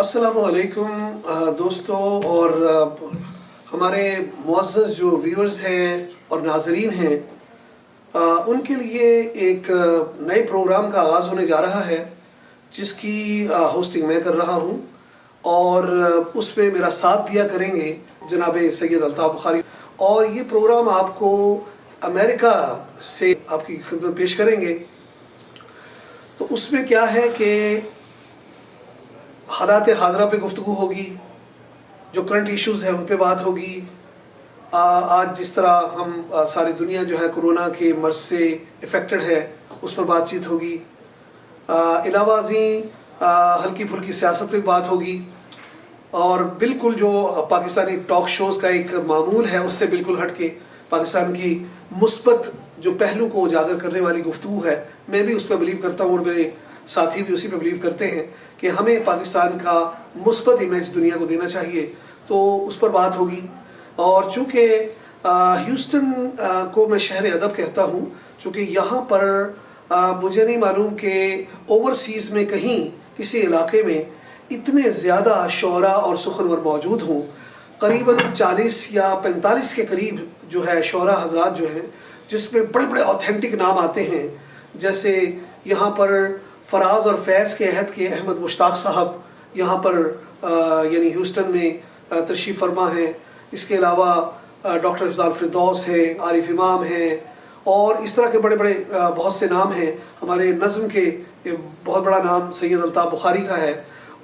السلام علیکم دوستوں اور ہمارے معزز جو ویورز ہیں اور ناظرین ہیں، ان کے لیے ایک نئے پروگرام کا آغاز ہونے جا رہا ہے جس کی ہوسٹنگ میں کر رہا ہوں، اور اس میں میرا ساتھ دیا کریں گے جناب سید الطاف بخاری، اور یہ پروگرام آپ کو امریکہ سے آپ کی خدمت پیش کریں گے۔ تو اس میں کیا ہے کہ حالات حاضرہ پہ گفتگو ہوگی، جو کرنٹ ایشوز ہیں ان پہ بات ہوگی۔ آج جس طرح ہم ساری دنیا جو ہے کرونا کے مرض سے افیکٹڈ ہے، اس پر بات چیت ہوگی۔ علاوہ ازیں ہلکی پھلکی سیاست پہ بات ہوگی، اور بالکل جو پاکستانی ٹاک شوز کا ایک معمول ہے اس سے بالکل ہٹ کے پاکستان کی مثبت جو پہلو کو اجاگر کرنے والی گفتگو ہے، میں بھی اس پہ بلیو کرتا ہوں اور میرے ساتھی بھی اسی پہ بلیو کرتے ہیں کہ ہمیں پاکستان کا مثبت امیج دنیا کو دینا چاہیے، تو اس پر بات ہوگی۔ اور چونکہ ہیوسٹن کو میں شہر ادب کہتا ہوں، چونکہ یہاں پر مجھے نہیں معلوم کہ اوورسیز میں کہیں کسی علاقے میں اتنے زیادہ شعراء اور سخنور موجود ہوں۔ قریباً 40 یا 45 کے قریب جو ہے شعراء حضرات جو ہیں، جس میں بڑے بڑے آتھینٹک نام آتے ہیں، جیسے یہاں پر فراز اور فیض کے عہد کے احمد مشتاق صاحب یہاں پر یعنی ہیوسٹن میں تشریف فرما ہیں۔ اس کے علاوہ ڈاکٹر افضال فردوس ہیں، عارف امام ہیں، اور اس طرح کے بڑے بڑے بہت سے نام ہیں۔ ہمارے نظم کے بہت بڑا نام سید الطاف بخاری کا ہے،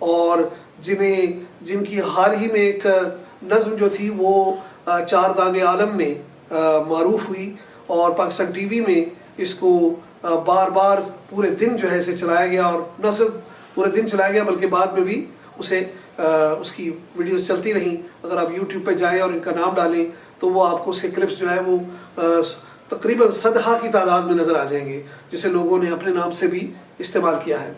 اور جن کی حال ہی میں ایک نظم جو تھی وہ 4 دانگ عالم میں معروف ہوئی، اور پاکستان ٹی وی میں اس کو بار بار پورے دن جو ہے اسے چلایا گیا، اور نہ صرف پورے دن چلایا گیا بلکہ بعد میں بھی اس کی ویڈیوز چلتی رہیں۔ اگر آپ یوٹیوب پہ جائیں اور ان کا نام ڈالیں تو وہ آپ کو اس کے کلپس جو ہے وہ تقریباً 100 کی تعداد میں نظر آ جائیں گے، جسے لوگوں نے اپنے نام سے بھی استعمال کیا ہے۔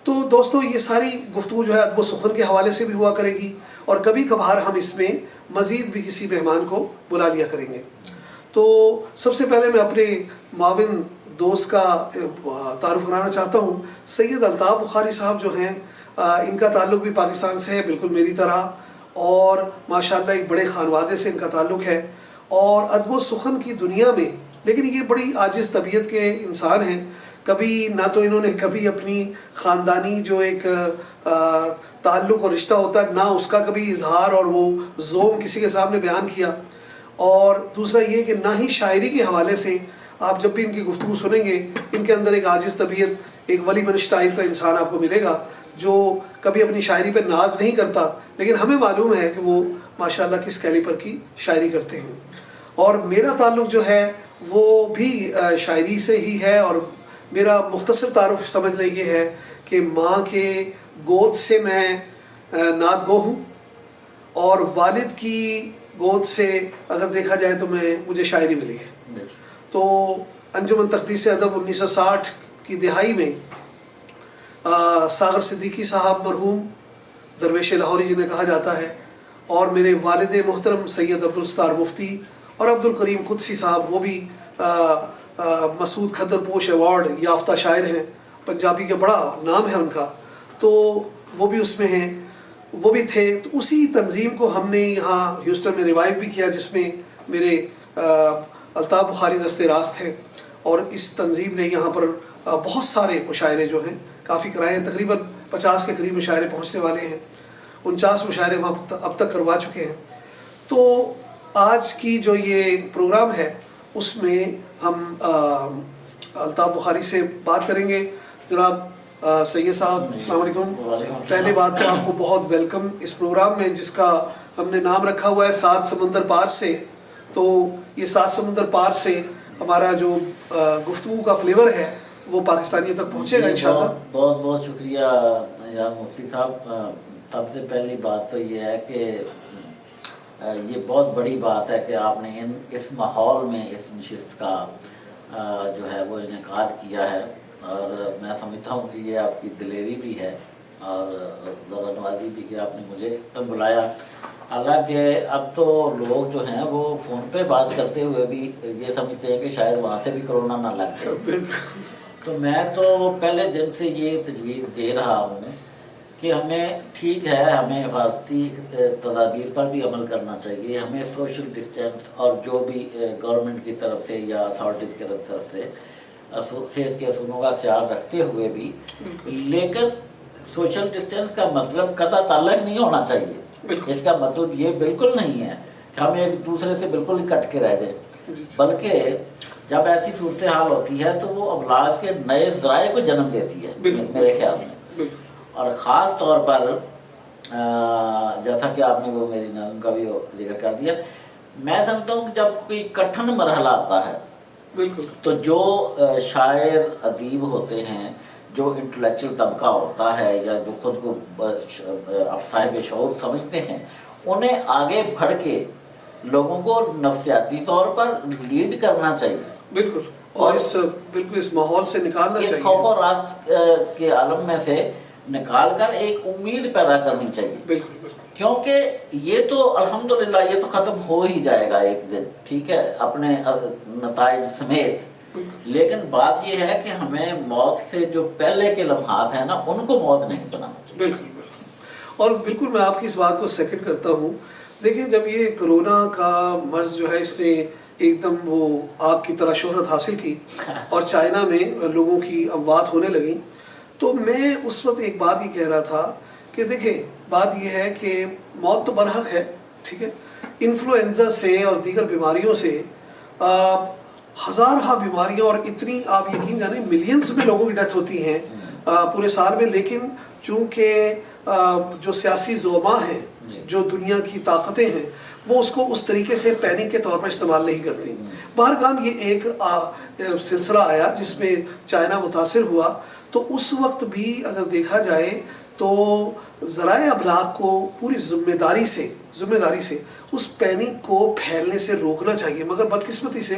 تو دوستو، یہ ساری گفتگو جو ہے ادب و سخن کے حوالے سے بھی ہوا کرے گی، اور کبھی کبھار ہم اس میں مزید بھی کسی مہمان کو بلا لیا کریں گے۔ تو سب سے پہلے میں اپنے معاون دوست کا تعارف کرانا چاہتا ہوں۔ سید الطاف بخاری صاحب جو ہیں، ان کا تعلق بھی پاکستان سے ہے، بالکل میری طرح، اور ماشاءاللہ ایک بڑے خانوادے سے ان کا تعلق ہے، اور ادب و سخن کی دنیا میں لیکن یہ بڑی عاجز طبیعت کے انسان ہیں۔ کبھی نہ تو انہوں نے کبھی اپنی خاندانی جو ایک تعلق اور رشتہ ہوتا ہے، نہ اس کا کبھی اظہار اور وہ ذوق کسی کے سامنے بیان کیا، اور دوسرا یہ کہ نہ ہی شاعری کے حوالے سے آپ جب بھی ان کی گفتگو سنیں گے، ان کے اندر ایک عاجز طبیعت، ایک ولی بن اسٹائل کا انسان آپ کو ملے گا، جو کبھی اپنی شاعری پہ ناز نہیں کرتا، لیکن ہمیں معلوم ہے کہ وہ ماشاءاللہ کس کیلیبر کی شاعری کرتے ہیں۔ اور میرا تعلق جو ہے وہ بھی شاعری سے ہی ہے، اور میرا مختصر تعارف سمجھ لیں یہ ہے کہ ماں کے گود سے میں نعت گو ہوں، اور والد کی گود سے اگر دیکھا جائے تو مجھے شاعری ملی ہے۔ تو انجمن تقدیس ادب 1960 کی دہائی میں ساغر صدیقی صاحب مرحوم درویش لاہوری جنہیں کہا جاتا ہے، اور میرے والد محترم سید عبدالستار مفتی اور عبدالکریم قدسی صاحب، وہ بھی مسعود کھدر پوش ایوارڈ یافتہ شاعر ہیں، پنجابی کا بڑا نام ہے ان کا، تو وہ بھی اس میں ہیں، وہ بھی تھے۔ تو اسی تنظیم کو ہم نے یہاں ہیوسٹن میں ریوائیو بھی کیا، جس میں میرے الطاف بخاری دستے راست ہیں، اور اس تنظیم نے یہاں پر بہت سارے مشاعرے جو ہیں کافی کرائے ہیں، تقریباً 50 کے قریب مشاعرے پہنچنے والے ہیں، 49 مشاعرے وہاں اب تک کروا چکے ہیں۔ تو آج کی جو یہ پروگرام ہے اس میں ہم الطاف بخاری سے بات کریں گے۔ جناب سید صاحب السلام علیکم۔ پہلے بات تو آپ کو بہت ویلکم اس پروگرام میں، جس کا ہم نے نام رکھا ہوا ہے 7 سمندر پار سے۔ تو یہ 7 سمندر پار سے ہمارا جو گفتگو کا فلیور ہے وہ پاکستانیوں تک پہنچے گا انشاءاللہ۔ بہت بہت شکریہ یا مفتی صاحب۔ سب سے پہلی بات تو یہ ہے کہ یہ بہت بڑی بات ہے کہ آپ نے اس ماحول میں اس نشست کا جو ہے وہ انعقاد کیا ہے، اور میں سمجھتا ہوں کہ یہ آپ کی دلیری بھی ہے اور ذرا نوازی بھی کہ آپ نے مجھے بلایا۔ حالانکہ اب تو لوگ جو ہیں وہ فون پہ بات کرتے ہوئے بھی یہ سمجھتے ہیں کہ شاید وہاں سے بھی کرونا نہ لگ جائے۔ تو میں تو پہلے دن سے یہ تجویز دے رہا ہوں کہ کہ ہمیں ٹھیک ہے، ہمیں حفاظتی تدابیر پر بھی عمل کرنا چاہیے، ہمیں سوشل ڈسٹینس اور جو بھی گورنمنٹ کی طرف سے یا اتھارٹیز کی طرف سے صحت کے اصولوں کا خیال رکھتے ہوئے بھی، لیکن سوشل ڈسٹینس کا مطلب قطع تعلق نہیں ہونا چاہیے. اس کا مطلب یہ بالکل نہیں ہے کہ ہم ایک دوسرے سے بالکل ہی کٹ کے رہ جائیں، بلکہ جب ایسی صورتحال ہوتی ہے تو وہ ابلاغ کے نئے ذرائع کو جنم دیتی ہے میرے خیال میں. اور خاص طور پر جیسا کہ آپ نے وہ میری نظم کا بھی ذکر کر دیا، میں سمجھتا ہوں کہ جب کوئی کٹھن مرحلہ آتا ہے تو جو شاعر ادیب ہوتے ہیں، جو انٹلیکچوئل طبقہ ہوتا ہے یا جو خود کو صاحب شعور سمجھتے ہیں، انہیں آگے بڑھ کے لوگوں کو نفسیاتی طور پر لیڈ کرنا چاہیے. بالکل. اور بالکل اس ماحول سے نکالنا چاہیے، اس خوف و راز کے عالم میں سے نکال کر ایک امید پیدا کرنی چاہیے. بالکل. کیونکہ یہ تو الحمدللہ یہ تو ختم ہو ہی جائے گا ایک دن، ٹھیک ہے، اپنے نتائج سمیت. لیکن بات یہ ہے کہ ہمیں موت سے جو پہلے کے لمحات ہیں نا، ان کو موت نہیں بنانا چاہیے. بالکل. اور بالکل میں آپ کی اس بات کو سیکنڈ کرتا ہوں. دیکھیں، جب یہ کرونا کا مرض جو ہے اس نے ایک دم وہ آگ کی طرح شہرت حاصل کی اور چائنا میں لوگوں کی اموات ہونے لگیں، تو میں اس وقت ایک بات یہ کہہ رہا تھا کہ دیکھیں، بات یہ ہے کہ موت تو برحق ہے، ٹھیک ہے. انفلوئنزا سے اور دیگر بیماریوں سے ہزارہ بیماریاں، اور اتنی آپ یقین جانیں ملینز میں لوگوں کی ڈیتھ ہوتی ہیں پورے سال میں. لیکن چونکہ جو سیاسی زعماء ہیں، جو دنیا کی طاقتیں ہیں، وہ اس کو اس طریقے سے پینک کے طور پر استعمال نہیں کرتی. بہرکام یہ ایک سلسلہ آیا جس میں چائنا متاثر ہوا، تو اس وقت بھی اگر دیکھا جائے تو ذرائع ابلاغ کو پوری ذمہ داری سے اس پینک کو پھیلنے سے روکنا چاہیے. مگر بدقسمتی سے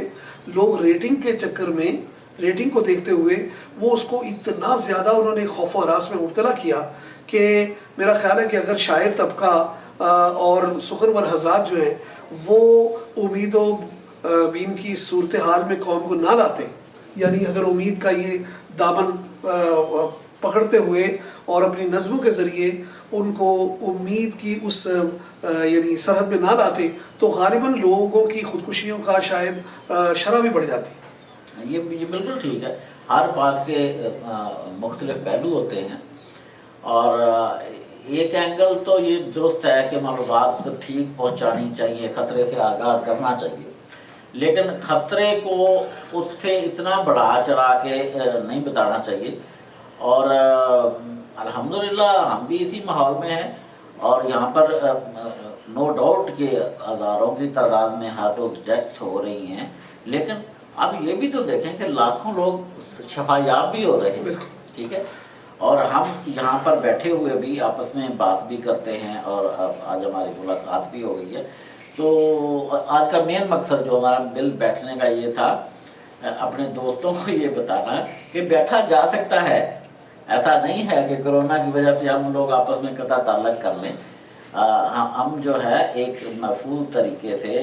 لوگ ریٹنگ کے چکر میں، ریٹنگ کو دیکھتے ہوئے وہ اس کو اتنا زیادہ انہوں نے خوف و ہراس میں مبتلا کیا کہ میرا خیال ہے کہ اگر شاعر طبقہ اور سخنور حضرات جو ہیں وہ امید و بیم کی صورتحال میں قوم کو نہ لاتے، یعنی اگر امید کا یہ دامن پکڑتے ہوئے اور اپنی نظموں کے ذریعے ان کو امید کی اس یعنی سرحد میں نہ لاتے، تو غالباً لوگوں کی خودکشیوں کا شاید شرح بھی بڑھ جاتی. یہ بالکل ٹھیک ہے. ہر بات کے مختلف پہلو ہوتے ہیں، اور ایک اینگل تو یہ درست ہے کہ معلومات کو ٹھیک پہنچانی چاہیے، خطرے سے آگاہ کرنا چاہیے، لیکن خطرے کو اس سے اتنا بڑھا چڑھا کے نہیں بتانا چاہیے. اور الحمدللہ ہم بھی اسی ماحول میں ہیں، اور یہاں پر نو ڈاؤٹ کہ ہزاروں کی تعداد میں ہارٹ آف ڈیتھ ہو رہی ہیں، لیکن اب یہ بھی تو دیکھیں کہ لاکھوں لوگ شفا یاب بھی ہو رہے ہیں، ٹھیک ہے. اور ہم یہاں پر بیٹھے ہوئے بھی آپس میں بات بھی کرتے ہیں، اور آج ہماری ملاقات بھی ہو گئی ہے. تو آج کا مین مقصد جو ہمارا مل بیٹھنے کا یہ تھا، اپنے دوستوں کو یہ بتانا کہ بیٹھا جا سکتا ہے. ایسا نہیں ہے کہ کرونا کی وجہ سے ہم لوگ آپس میں قطع تعلق کر لیں. ہم جو ہے ایک محفوظ طریقے سے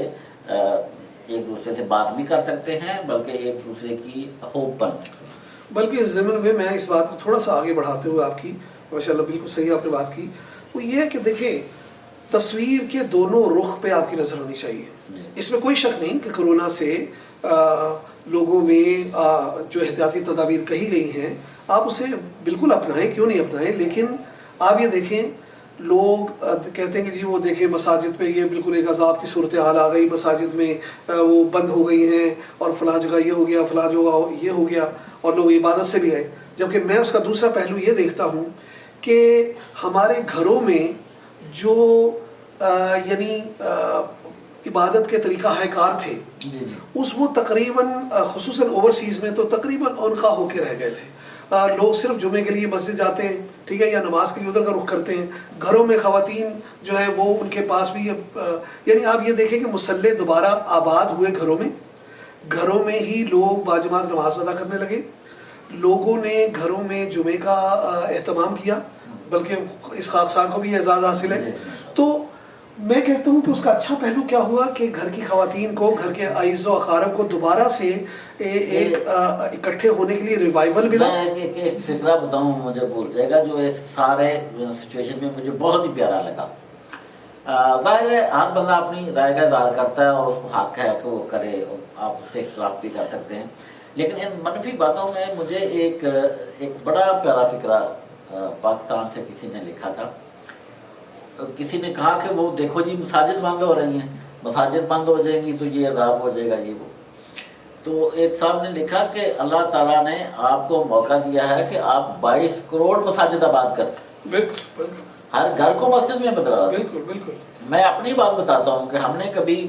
ایک دوسرے سے بات بھی کر سکتے ہیں، بلکہ ایک دوسرے کی ہوپ بن سکتے ہیں. بلکہ اس ضمن میں اس بات کو تھوڑا سا آگے بڑھاتے ہوئے، آپ کی ماشاءاللہ بالکل صحیح آپ نے بات کی، وہ یہ ہے کہ دیکھیں، تصویر کے دونوں رخ پہ آپ کی نظر ہونی چاہیے. اس میں کوئی شک نہیں کہ کرونا سے لوگوں میں جو احتیاطی تدابیر کہی گئی ہیں آپ اسے بالکل اپنائیں، کیوں نہیں اپنائیں. لیکن آپ یہ دیکھیں، لوگ کہتے ہیں کہ جی وہ دیکھیں مساجد پہ یہ بالکل ایک عذاب کی صورتحال آ گئی، مساجد میں وہ بند ہو گئی ہیں، اور فلاں جگہ یہ ہو گیا، فلاں جگہ یہ ہو گیا، اور لوگ عبادت سے بھی آئے. جبکہ میں اس کا دوسرا پہلو یہ دیکھتا ہوں کہ ہمارے گھروں میں جو یعنی عبادت کے طریقہ کار تھے، اس وہ تقریباً خصوصاً اوورسیز میں تو تقریباً انخواہ ہو کے رہ گئے تھے. لوگ صرف جمعے کے لیے مسجد جاتے ہیں، ٹھیک ہے، یا نماز کے لیے ادھر کا رخ کرتے ہیں. گھروں میں خواتین جو ہے وہ ان کے پاس بھی یعنی آپ یہ دیکھیں کہ مصلے دوبارہ آباد ہوئے گھروں میں ہی لوگ باجماعت نماز ادا کرنے لگے. لوگوں نے گھروں میں جمعے کا اہتمام کیا، بلکہ اس خاکسار کو بھی اعزاز حاصل ہے. تو میں کہتا ہوں کہ اس کا اچھا پہلو کیا ہوا کہ گھر کی خواتین کو، گھر کے اعزاء و اقارب کو دوبارہ سے ایک اکٹھے ہونے کے لیے ریوائول ملا. میں ایک فکرہ بتاؤں، مجھے بھول جائے گا، جو اس سارے سچویشن میں مجھے بہت ہی پیارا لگا. ظاہر ہے ہر بندہ اپنی رائے کا اظہار کرتا ہے اور اس کو حق ہے کہ وہ کرے، آپ اس سے اختلاف بھی کر سکتے ہیں، لیکن ان منفی باتوں میں مجھے ایک بڑا پیارا فکرہ پاکستان سے کسی نے لکھا تھا. کسی نے کہا کہ وہ دیکھو جی مساجد بند ہو رہی ہیں، مساجد بند ہو جائیں گی تو یہ عذاب ہو جائے گا یہ وہ. تو ایک صاحب نے لکھا کہ اللہ تعالیٰ نے آپ کو موقع دیا ہے کہ آپ 22 کروڑ مساجد آباد کریں. بالکل بالکل. ہر گھر کو مسجد میں بدلا. بالکل بالکل. میں اپنی بات بتاتا ہوں کہ ہم نے کبھی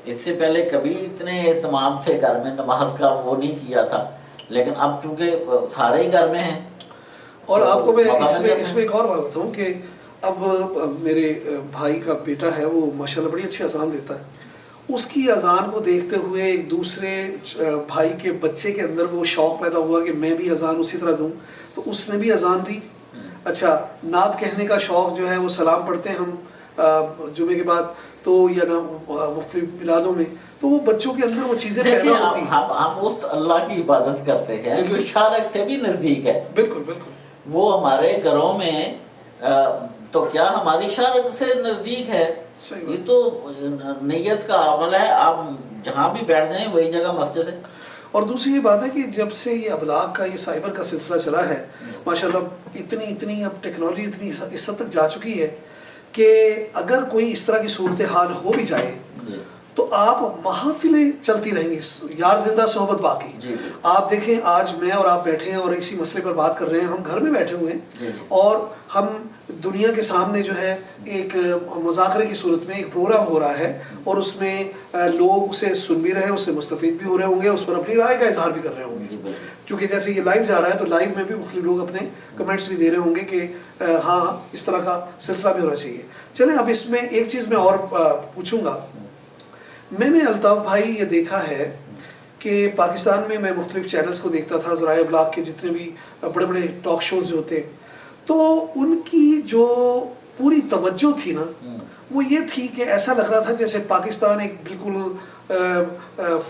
اس سے پہلے کبھی اتنے اہتمام سے گھر میں نماز کا وہ نہیں کیا تھا، لیکن اب چونکہ سارے ہی گھر میں ہیں. اور آپ کو میں اس میں ایک اور بات بتاؤں کہ اب میرے بھائی کا بیٹا ہے، وہ ماشاءاللہ بڑی اچھی اذان دیتا ہے. اس کی اذان کو دیکھتے ہوئے ایک دوسرے بھائی کے بچے کے اندر وہ شوق پیدا ہوا کہ میں بھی اذان اسی طرح دوں، تو اس نے بھی اذان دی. اچھا، نعت کہنے کا شوق جو ہے، وہ سلام پڑھتے ہیں ہم جمعے کے بعد تو یا نہ مختلف میلادوں میں، تو وہ بچوں کے اندر وہ چیزیں پیدا ہوتی ہیں. ہم اس اللہ کی عبادت کرتے ہیں جو شارک سے بھی نزدیک ہے. بالکل بالکل. وہ ہمارے گھروں میں تو کیا ہماری شارک سے نزدیک ہے. یہ تو نیت کا عمل ہے، آپ جہاں بھی بیٹھ جائیں وہی جگہ مسجد ہے. اور دوسری یہ بات ہے کہ جب سے یہ ابلاغ کا، یہ سائبر کا سلسلہ چلا ہے، ماشاءاللہ اتنی اب ٹیکنالوجی اتنی اس حد تک جا چکی ہے کہ اگر کوئی اس طرح کی صورتحال ہو بھی جائے تو آپ محافلیں چلتی رہیں گی، یار زندہ صحبت باقی. آپ دیکھیں آج میں اور آپ بیٹھے ہیں اور اسی مسئلے پر بات کر رہے ہیں، ہم گھر میں بیٹھے ہوئے ہیں اور ہم دنیا کے سامنے جو ہے ایک مذاکرے کی صورت میں ایک پروگرام ہو رہا ہے اور اس میں لوگ اسے سن بھی رہے ہیں، اس سے مستفید بھی ہو رہے ہوں گے، اس پر اپنی رائے کا اظہار بھی کر رہے ہوں گے. چونکہ جیسے یہ لائیو جا رہا ہے تو لائیو میں بھی مختلف لوگ اپنے کمنٹس بھی دے رہے ہوں گے کہ ہاں اس طرح کا سلسلہ بھی ہونا چاہیے. چلیں اب اس میں ایک چیز میں اور پوچھوں گا. میں نے الطاف بھائی یہ دیکھا ہے کہ پاکستان میں مختلف چینلز کو دیکھتا تھا، ذرائع ابلاغ کے جتنے بھی بڑے بڑے ٹاک شوز جو ہوتے، تو ان کی جو پوری توجہ تھی نا وہ یہ تھی کہ ایسا لگ رہا تھا جیسے پاکستان ایک بالکل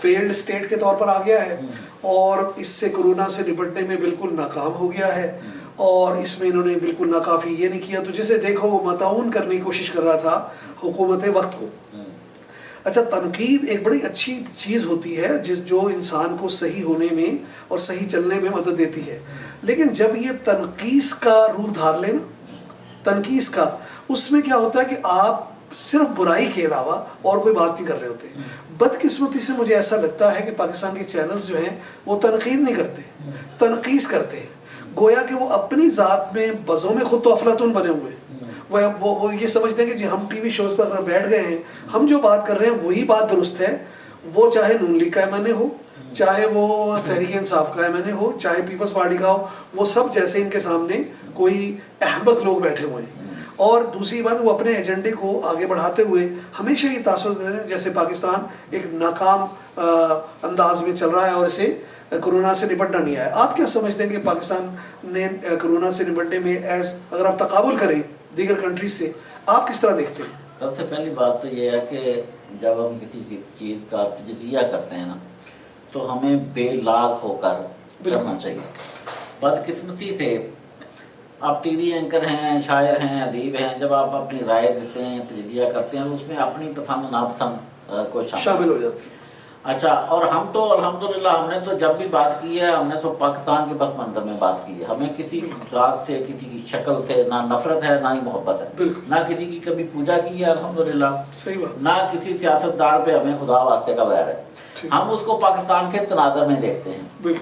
فیلڈ اسٹیٹ کے طور پر آ گیا ہے اور اس سے کرونا سے نپٹنے میں بالکل ناکام ہو گیا ہے اور اس میں انہوں نے بالکل ناکافی یہ نہیں کیا. تو جسے دیکھو وہ متعاون کرنے کی کوشش کر رہا تھا حکومت وقت کو. اچھا، تنقید ایک بڑی اچھی چیز ہوتی ہے جو انسان کو صحیح ہونے میں اور صحیح چلنے میں مدد دیتی ہے، لیکن جب یہ تنقیص کا روپ دھار لیں نا، تنقیص کا، اس میں کیا ہوتا ہے کہ آپ صرف برائی کے علاوہ اور کوئی بات نہیں کر رہے ہوتے. بدقسمتی سے مجھے ایسا لگتا ہے کہ پاکستان کے چینلز جو ہیں وہ تنقید نہیں کرتے، تنقیص کرتے ہیں. گویا کہ وہ اپنی ذات میں بزوں میں خود تو افلاطون بنے ہوئے ہیں. وہ یہ سمجھتے ہیں کہ جی ہم ٹی وی شوز پر اگر بیٹھ گئے ہیں، ہم جو بات کر رہے ہیں وہی بات درست ہے، وہ چاہے نون لیگ کا ایم این اے ہو، چاہے وہ تحریک انصاف کا ایم این اے ہو، چاہے پیپلز پارٹی کا ہو، وہ سب جیسے ان کے سامنے کوئی احمق لوگ بیٹھے ہوئے ہیں. اور دوسری بات، وہ اپنے ایجنڈے کو آگے بڑھاتے ہوئے ہمیشہ یہ تاثر دیتے ہیں جیسے پاکستان ایک ناکام انداز میں چل رہا ہے اور اسے کرونا سے نپٹنا نہیں آیا. آپ کیا سمجھتے ہیں کہ پاکستان نے کرونا سے نپٹنے میں اگر آپ تقابل کریں دیگر کنٹریز سے، آپ کس طرح دیکھتے ہیں؟ سب سے پہلی بات تو یہ ہے کہ جب ہم کسی چیز کا تجزیہ کرتے ہیں نا تو ہمیں بے لاگ ہو کر کرنا چاہیے. بدقسمتی سے آپ ٹی وی اینکر ہیں، شاعر ہیں، ادیب ہیں، جب آپ اپنی رائے دیتے ہیں، تجزیہ کرتے ہیں تو اس میں اپنی پسند ناپسند کو شامل ہو جاتی ہے. اچھا، اور ہم تو الحمدللہ ہم نے تو جب بھی بات کی ہے ہم نے تو پاکستان کے پس منظر میں بات کی ہے. ہمیں کسی ذات سے، کسی شکل سے نہ نفرت ہے نہ ہی محبت ہے، نہ کسی کی کبھی پوجا کی ہے الحمدللہ، نہ کسی سیاستدار پہ ہمیں خدا واسطے کا ویر ہے. ہم اس کو پاکستان کے تناظر میں دیکھتے ہیں.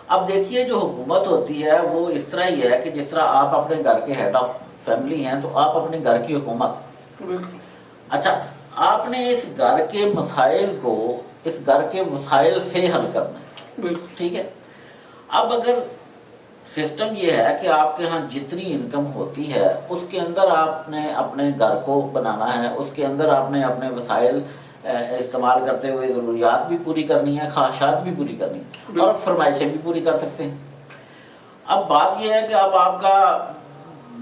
اب دیکھیے جو حکومت ہوتی ہے وہ اس طرح ہی ہے کہ جس طرح آپ اپنے گھر کے ہیڈ آف فیملی ہیں تو آپ اپنے گھر کی حکومت. اچھا، آپ نے اس گھر کے مسائل کو اس گھر کے وسائل سے حل کرنا ہے، ٹھیک ہے. اب اگر سسٹم یہ ہے کہ آپ کے ہاں جتنی انکم ہوتی ہے اس کے اندر آپ نے اپنے گھر کو بنانا ہے، اس کے اندر آپ نے اپنے وسائل استعمال کرتے ہوئے ضروریات بھی پوری کرنی ہے، خواہشات بھی پوری کرنی ہے اور فرمائشیں بھی پوری کر سکتے ہیں. اب بات یہ ہے کہ اب آپ کا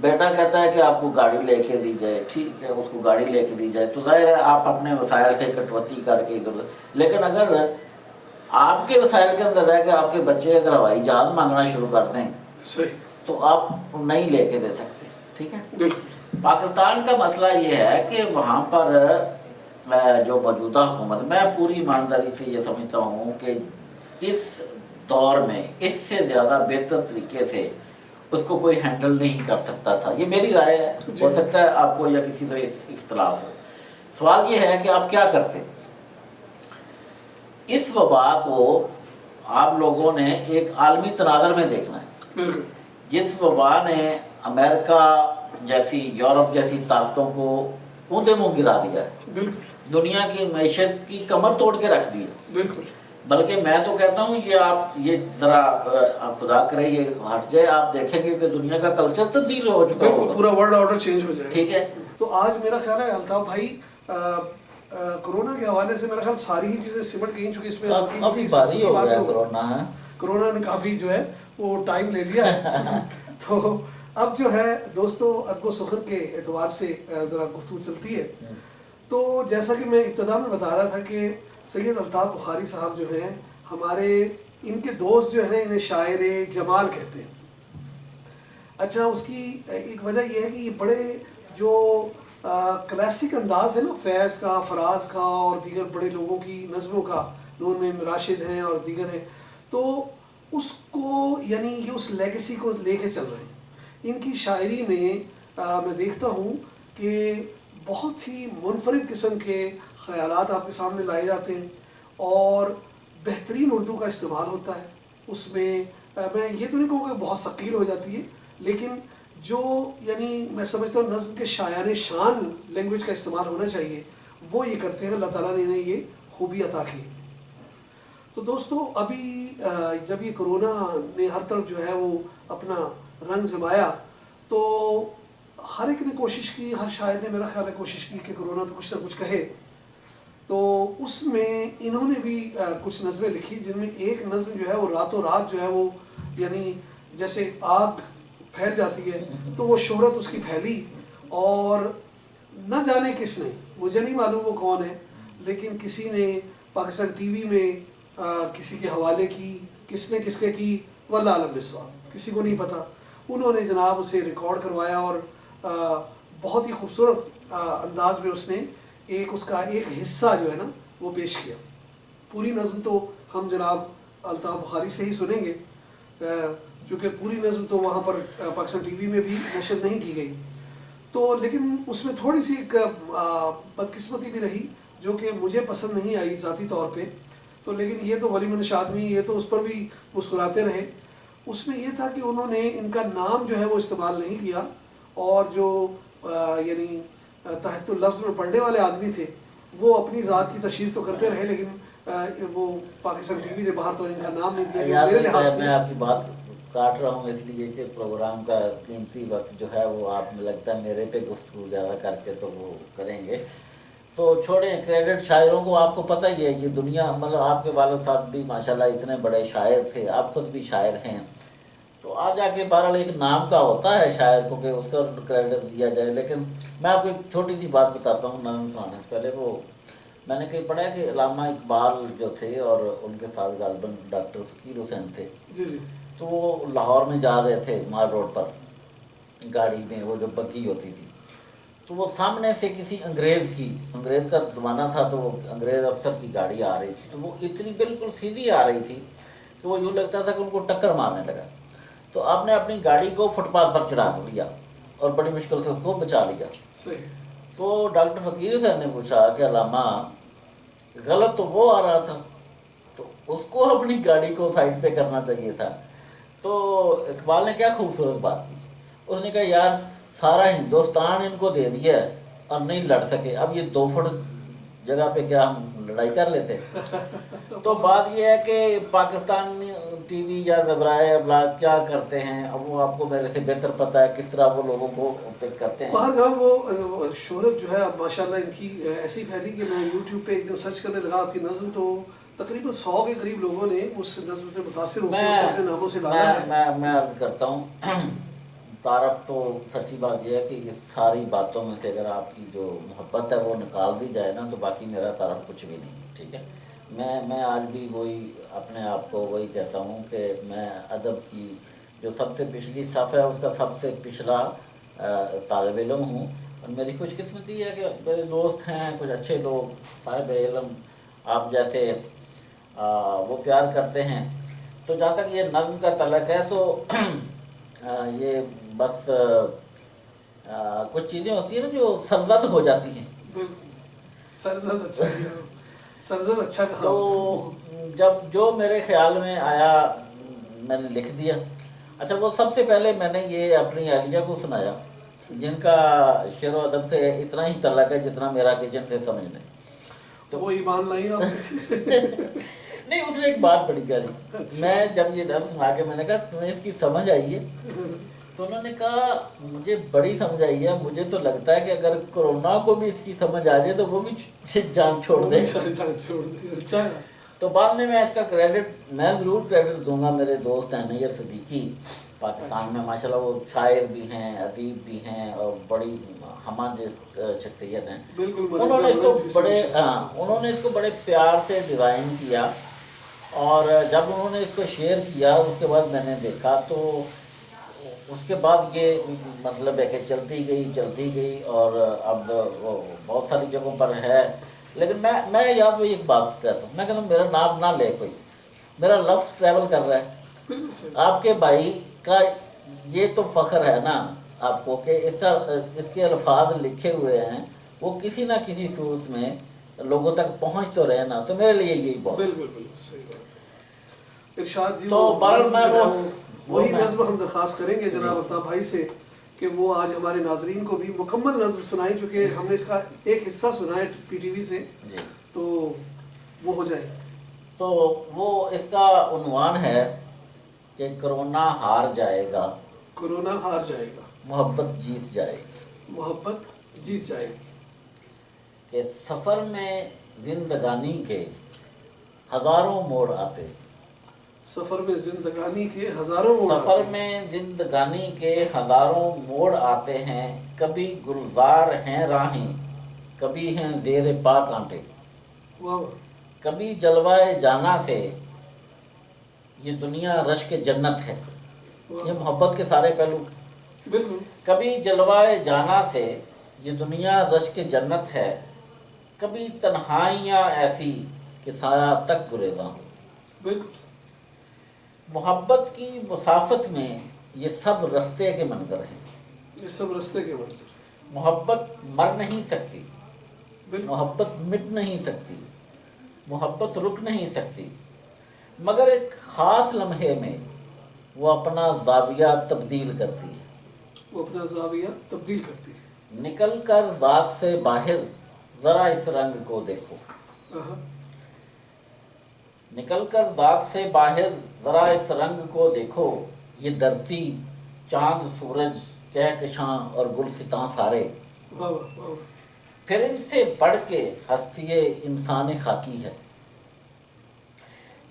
بیٹا کہتا ہے کہ آپ کو گاڑی لے کے دی جائے، ٹھیک ہے اس کو گاڑی لے کے دی جائے تو ظاہر ہے آپ اپنے وسائل سے کٹوتی کر کے ادھر، لیکن اگر آپ کے وسائل کے اندر رہ کے آپ کے بچے اگر ہوائی جہاز مانگنا شروع کر دیں صحیح، تو آپ نہیں لے کے دے سکتے، ٹھیک ہے۔ بالکل پاکستان کا مسئلہ یہ ہے کہ وہاں پر جو موجودہ حکومت، میں پوری ایمانداری سے یہ سمجھتا ہوں کہ اس دور میں اس سے زیادہ بہتر طریقے سے اس کو کوئی ہینڈل نہیں کر سکتا تھا، یہ میری رائے ہے، ہو سکتا ہے آپ کو یا کسی سے اختلاف ہو۔ سوال یہ ہے کہ آپ کیا کرتے۔ اس وبا کو آپ لوگوں نے ایک عالمی تناظر میں دیکھنا ہے۔ بالکل، جس وبا نے امریکہ جیسی، یورپ جیسی طاقتوں کو اوندا منہ گرا دیا ہے، بالکل، دنیا کی معیشت کی کمر توڑ کے رکھ دی ہے، بالکل، بلکہ میں تو کہتا ہوں یہ آپ یہ ذرا خدا کرے یہ ہٹ جائے، آپ دیکھیں گے کہ دنیا کا کلچر تبدیل ہو چکا بالکل، ہوگا، پورا ورلڈ آرڈر چینج ہو جائے گا، ٹھیک ہے۔ تو آج میرا خیال ہے الطاف بھائی کرونا کے حوالے سے میرا خیال ساری ہی چیزیں سمٹ گئی، چونکہ اس میں آپ کی کافی بازی ہو گیا کرونا ہے، کرونا نے کافی جو ہے وہ ٹائم لے لیا ہے تو اب جو ہے دوستو ادب و سخن کے اعتبار سے ذرا گفتگو چلتی ہے۔ تو جیسا کہ میں ابتدا میں بتا رہا تھا کہ سید الطاف بخاری صاحب جو ہیں ہمارے، ان کے دوست جو ہے نا انہیں شاعر جمال کہتے ہیں۔ اچھا، اس کی ایک وجہ یہ ہے کہ یہ بڑے جو کلاسک انداز ہے نا فیض کا، فراز کا اور دیگر بڑے لوگوں کی نظموں کا، ان میں راشد ہیں اور دیگر ہیں، تو اس کو یعنی یہ اس لیگیسی کو لے کے چل رہے ہیں۔ ان کی شاعری میں میں دیکھتا ہوں کہ بہت ہی منفرد قسم کے خیالات آپ کے سامنے لائے جاتے ہیں اور بہترین اردو کا استعمال ہوتا ہے اس میں۔ میں یہ تو نہیں کہوں کہ بہت ثقیل ہو جاتی ہے، لیکن جو یعنی میں سمجھتا ہوں نظم کے شایان شان لینگویج کا استعمال ہونا چاہیے وہ یہ کرتے ہیں، اللہ تعالیٰ نے انہیں یہ خوبی عطا کی۔ تو دوستو ابھی جب یہ کرونا نے ہر طرف جو ہے وہ اپنا رنگ جمایا تو ہر ایک نے کوشش کی، ہر شاعر نے میرا خیال ہے کوشش کی کہ کرونا پہ کچھ نہ کچھ کہے، تو اس میں انہوں نے بھی کچھ نظمیں لکھی، جن میں ایک نظم جو ہے وہ راتوں رات جو ہے وہ یعنی جیسے آگ پھیل جاتی ہے تو وہ شہرت اس کی پھیلی، اور نہ جانے کس نے، مجھے نہیں معلوم وہ کون ہے، لیکن کسی نے پاکستان ٹی وی میں کسی کے حوالے کی، کس نے کس کے کی، واللہ عالم بالصواب، کسی کو نہیں پتہ۔ انہوں نے جناب اسے ریکارڈ کروایا اور بہت ہی خوبصورت انداز میں اس نے اس کا ایک حصہ جو ہے نا وہ پیش کیا۔ پوری نظم تو ہم جناب الطاف بخاری سے ہی سنیں گے، چونکہ پوری نظم تو وہاں پر پاکستان ٹی وی میں بھی نشر نہیں کی گئی، تو لیکن اس میں تھوڑی سی ایک بدقسمتی بھی رہی جو کہ مجھے پسند نہیں آئی ذاتی طور پہ، تو لیکن یہ تو ولی منش آدمی، یہ تو اس پر بھی مسکراتے رہے۔ اس میں یہ تھا کہ انہوں نے ان کا نام جو ہے وہ استعمال نہیں کیا، اور جو یعنی تحت اللفظ میں پڑھنے والے آدمی تھے وہ اپنی ذات کی تشہیر تو کرتے رہے، لیکن وہ پاکستان ٹی وی نے باہر تو ان کا نام نہیں دیا۔ میرے لحاظ سے میں آپ کی بات کاٹ رہا ہوں اس لیے کہ پروگرام کا قیمتی وقت جو ہے وہ آپ میں لگتا ہے میرے پہ گفتگو زیادہ کر کے تو وہ کریں گے، تو چھوڑیں کریڈٹ شاعروں کو۔ آپ کو پتہ ہی ہے یہ دنیا، مطلب آپ کے والد صاحب بھی ماشاءاللہ اتنے بڑے شاعر تھے، آپ خود بھی شاعر ہیں، تو آ جا کے بہرحال ایک نام کا ہوتا ہے شاعر کو کہ اس کا کریڈٹ دیا جائے۔ لیکن میں آپ کو ایک چھوٹی سی بات بتاتا ہوں نام سنانے سے پہلے، وہ میں نے کہیں پڑھا کہ علامہ اقبال جو تھے اور ان کے ساتھ غالباً ڈاکٹر فقیر حسین تھے، جی جی، تو وہ لاہور میں جا رہے تھے مار روڈ پر گاڑی میں، وہ جو بگی ہوتی تھی، تو وہ سامنے سے کسی انگریز کا زمانہ تھا، تو وہ انگریز افسر کی گاڑی آ رہی تھی، تو وہ اتنی بالکل سیدھی آ رہی تھی کہ وہ یوں لگتا تھا کہ ان کو ٹکر مارنے لگا، تو آپ نے اپنی گاڑی کو فٹ پاتھ پر چڑھا لیا اور بڑی مشکل سے اس کو بچا لیا۔ صحیح۔ تو ڈاکٹر فقیر صاحب نے پوچھا کہ علامہ غلط تو وہ آ رہا تھا، تو اس کو اپنی گاڑی کو سائڈ پہ کرنا چاہیے تھا۔ تو اقبال نے کیا خوبصورت بات کی، اس نے کہا یار سارا ہندوستان ان کو دے دیا ہے اور نہیں لڑ سکے، اب یہ 2 فٹ جگہ پہ کیا ہم لڑائی کر لیتے۔ تو بات یہ ہے کہ پاکستان ٹی وی یا ذرائع ابلاغ کیا کرتے ہیں، اب وہ آپ کو میرے سے بہتر پتہ ہے کس طرح وہ لوگوں کو پک کرتے ہیں۔ باہرگاہ وہ شہرت جو ہے اب ماشاءاللہ ان کی ایسی پھیلی کہ میں یوٹیوب پہ ایک دن سرچ کرنے لگا آپ کی نظم، تو تقریباً 100 کے قریب لوگوں نے اس نظم سے متاثر ہو کر اسے اپنے ناموں سے ڈالا ہے۔ میں عرض کرتا ہوں تعارف تو سچی بات یہ ہے کہ یہ ساری باتوں میں سے اگر آپ کی جو محبت ہے وہ نکال دی جائے نا تو باقی میرا تعارف کچھ بھی نہیں ہے، ٹھیک ہے۔ میں آج بھی وہی اپنے آپ کو وہی کہتا ہوں کہ میں ادب کی جو سب سے پچھلی صف ہے اس کا سب سے پچھلا طالب علم ہوں، اور میری خوش قسمتی ہے کہ میرے دوست ہیں کچھ اچھے لوگ صاحب علم آپ جیسے وہ پیار کرتے ہیں۔ تو جہاں تک یہ نظم کا تعلق ہے تو یہ بس کچھ چیزیں ہوتی ہیں نا جو سرزد ہو جاتی ہیں۔ بالکل سرزد اچھا کیا، سرزد اچھا کہا۔ تو جب جو میرے خیال میں آیا میں نے لکھ دیا۔ اچھا وہ سب سے پہلے میں نے یہ اپنی اہلیہ کو سنایا جن کا شعر و ادب سے اتنا ہی تعلق ہے جتنا میرا کچن سے سمجھ لیں۔ تو وہ ایمان لائی آپ نہیں، اس نے ایک بات بڑی کہی، میں جب یہ ڈر سنا کے میں نے کہا تمہیں اس کی سمجھ آئی ہے؟ تو انہوں نے کہا مجھے بڑی سمجھ آئی ہے، مجھے تو لگتا ہے کہ اگر کورونا کو بھی اس کی سمجھ آ جائے تو وہ بھی جان چھوڑ دے۔ اچھا، تو بعد میں اس کا کریڈٹ میں ضرور کریڈٹ دوں گا، میرے دوست ہیں نیر صدیقی پاکستان میں ماشاءاللہ وہ شاعر بھی ہیں ادیب بھی ہیں اور بڑی ہمہ شخصیت ہیں۔ انہوں نے اس کو بڑے پیار سے ڈیزائن کیا، اور جب انہوں نے اس کو شیئر کیا اس کے بعد میں نے دیکھا تو اس کے بعد یہ مطلب ہے کہ چلتی گئی اور اب وہ بہت ساری جگہوں پر ہے۔ لیکن میں یاد وہ ایک بات کہتا ہوں، میں کہتا ہوں میرا نام نہ لے کوئی، میرا لفظ ٹریول کر رہا ہے۔ آپ کے بھائی کا یہ تو فخر ہے نا آپ کو کہ اس کے الفاظ لکھے ہوئے ہیں وہ کسی نہ کسی صورت میں لوگوں تک پہنچ تو رہے نا، تو میرے لیے یہی بہت بالکل صحیح بات ہے۔ ارشاد جی تو وہی نظم ہم درخواست کریں گے جناب آفتاب بھائی سے کہ وہ آج ہمارے ناظرین کو بھی مکمل نظم سنائیں، چونکہ ہم نے اس کا ایک حصہ سنا ہے پی ٹی وی سے، تو وہ ہو جائے۔ تو وہ اس کا عنوان ہے کہ کرونا ہار جائے گا، کرونا ہار جائے گا، محبت جیت جائے گی۔ محبت جیت جائے گی۔ کہ سفر میں زندگانی کے ہزاروں موڑ آتے، سفر میں زندگانی کے ہزاروں موڑ آتے، سفر میں زندگانی کے ہزاروں موڑ آتے ہیں، کبھی گلزار ہیں راہیں، کبھی ہیں زیر پا کانٹے، واہ واہ، کبھی جلوائے جانا سے یہ دنیا رشک جنت ہے۔ یہ محبت کے سارے پہلو۔ بالکل، کبھی جلوائے جانا سے یہ دنیا رشک جنت ہے، کبھی تنہائیاں ایسی کہ سایہ تک گریزاں ہو۔ بالکل، محبت کی مسافت میں یہ سب رستے کے منظر ہیں، یہ سب رستے کے منظر۔ محبت مر نہیں سکتی، بالکل، محبت مٹ نہیں سکتی، محبت رک نہیں سکتی، مگر ایک خاص لمحے میں وہ اپنا زاویہ تبدیل کرتی ہے۔ وہ اپنا زاویہ تبدیل کرتی ہے۔ نکل کر ذات سے باہر ذرا اس رنگ کو دیکھو، نکل کر ذات سے باہر ذرا اس رنگ کو دیکھو، یہ دھرتی چاند سورج کہکشاں اور گلستاں سارے، واہ واہ واہ، پھر ان سے بڑھ کے ہستی انسان خاکی ہے۔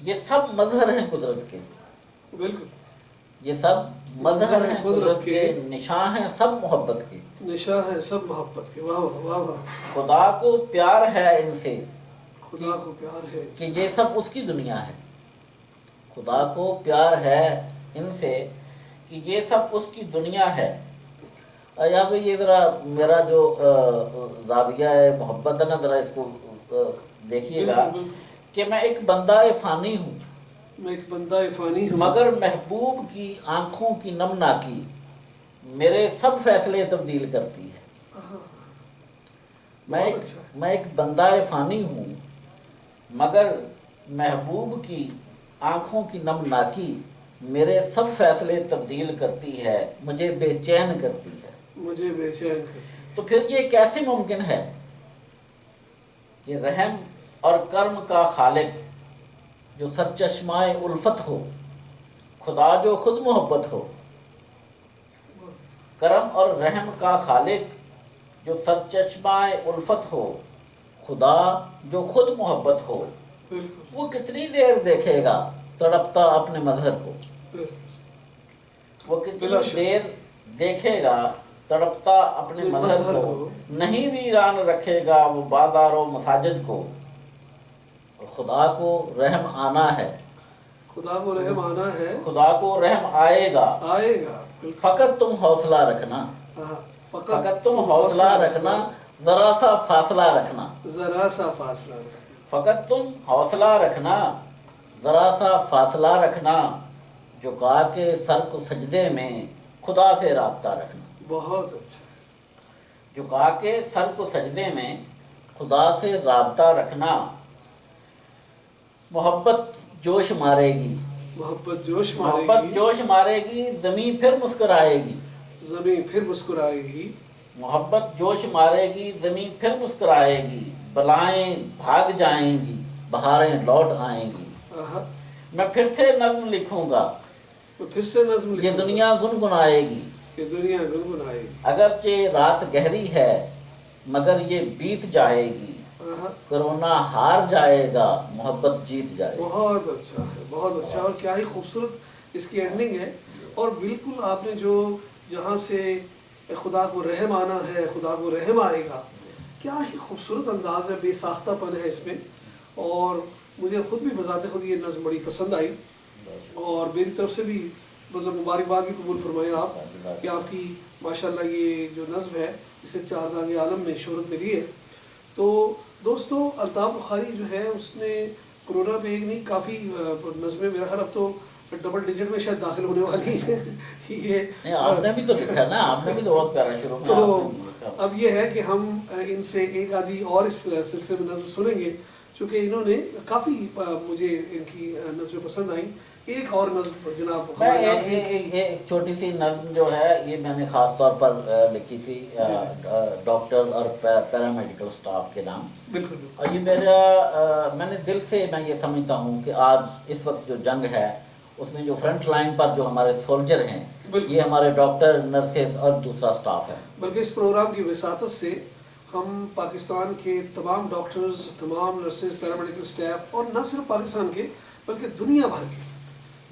یہ سب مظہر ہیں قدرت کے، بالکل، یہ سب مظہر ہیں قدرت کے، نشاں ہیں سب محبت کے، نشاں ہے سب محبت کے۔ واہ واہ واہ واہ، خدا کو پیار ہے ان سے خدا کو پیار ہے کہ یہ سب اس کی دنیا ہے، خدا کو پیار ہے ان سے کہ یہ سب اس کی دنیا ہے۔ یہاں پہ یہ ذرا میرا جو زاویہ ہے محبت ہے نا، ذرا اس کو دیکھیے گا کہ میں ایک بندہ فانی ہوں، میں ایک بندہ فانی ہوں، مگر محبوب کی آنکھوں کی نمناکی میرے سب فیصلے تبدیل کرتی ہے۔ میں ایک بندہ فانی ہوں مگر محبوب کی آنکھوں کی نمناکی میرے سب فیصلے تبدیل کرتی ہے، مجھے بے چین کرتی ہے۔ مجھے بے چین کرتی ہے۔ تو پھر یہ کیسے ممکن ہے کہ رحم اور کرم کا خالق جو سرچشمائے الفت ہو، خدا جو خود محبت ہو، کرم اور رحم کا خالق جو سرچشمائے الفت ہو، خدا جو خود محبت ہو، وہ کتنی دیر دیکھے گا تڑپتا اپنے مظہر کو، وہ کتنی دیر دیکھے گا تڑپتا اپنے مظہر کو، نہیں ویران رکھے گا وہ بازار و مساجد کو، خدا کو رحم آنا ہے، خدا کو رحم آنا ہے، خدا کو رحم آئے گا، آئے گا، فقط تم حوصلہ رکھنا، فقط تم حوصلہ رکھنا، ذرا سا فاصلہ رکھنا، ذرا سا فاصلہ رکھنا، فقط تم حوصلہ رکھنا، ذرا سا فاصلہ رکھنا، جھکا کے سر کو سجدے میں خدا سے رابطہ رکھنا، بہت اچھا، جھکا کے سر کو سجدے میں خدا سے رابطہ رکھنا، محبت جوش مارے گی، محبت جوش مارے محبت گی، جوش مارے گی، زمین پھر مسکرائے گی، زمین پھر مسکرائے گی، محبت جوش مارے گی، زمین پھر مسکرائے گی، بلائیں بھاگ جائیں گی، بہاریں لوٹ آئیں گی، آہا، میں پھر سے نظم لکھوں گا، میں پھر سے نظم یہ لکھوں گا، دنیا گنگنائے گی، یہ دنیا گنگنائے گی، اگرچہ رات گہری ہے مگر یہ بیت جائے گی، آہا، کرونا ہار جائے گا، محبت جیت جائے گی۔ بہت اچھا ہے، بہت اچھا، اور کیا ہی خوبصورت اس کی اینڈنگ ہے، اور بالکل آپ نے جو جہاں سے خدا کو رحم آنا ہے، خدا کو رحم آئے گا، کیا ہی خوبصورت انداز ہے، بے ساختہ پن ہے اس میں، اور مجھے خود بھی بذات خود یہ نظم بڑی پسند آئی، اور میری طرف سے بھی مطلب مبارکباد بھی قبول فرمائیں آپ کہ آپ کی ماشاءاللہ یہ جو نظم ہے اسے چار داغ عالم میں شہرت ملی ہے۔ تو دوستو الطاف بخاری جو ہے اس نے کرونا پہ ایک نہیں کافی نظمیں، میرا خیال اب تو ڈبل ڈیجٹ میں شاید داخل ہونے والی ہیں یہ نہیں آپ نے بھی تو لکھا نا، آپ نے بھی تو بہت پیارا شروع میں تو آپ نے لکھا۔ اب یہ ہے کہ ہم ان سے ایک آدھی اور اس سلسلے میں نظم سنیں گے، چونکہ انہوں نے کافی مجھے ان کی نظمیں پسند آئیں۔ ایک اور نظم جناب میں ہمارے ناظرین کی، ایک چھوٹی سی نظم جو ہے یہ میں نے خاص طور پر لکھی تھی ڈاکٹر اور پیرامیڈیکل سٹاف کے نام، بالکل اور یہ میں نے دل سے میں یہ سمجھتا ہوں کہ آج اس وقت جو جنگ ہے اس میں جو فرنٹ لائن پر جو ہمارے سولجر ہیں بالکل، یہ ہمارے ڈاکٹر، نرسز اور دوسرا سٹاف ہے۔ بلکہ اس پروگرام کی وساطت سے ہم پاکستان کے تمام ڈاکٹرز، تمام نرسز، پیرامیڈیکل سٹاف، اور نہ صرف پاکستان کے بلکہ دنیا بھر کے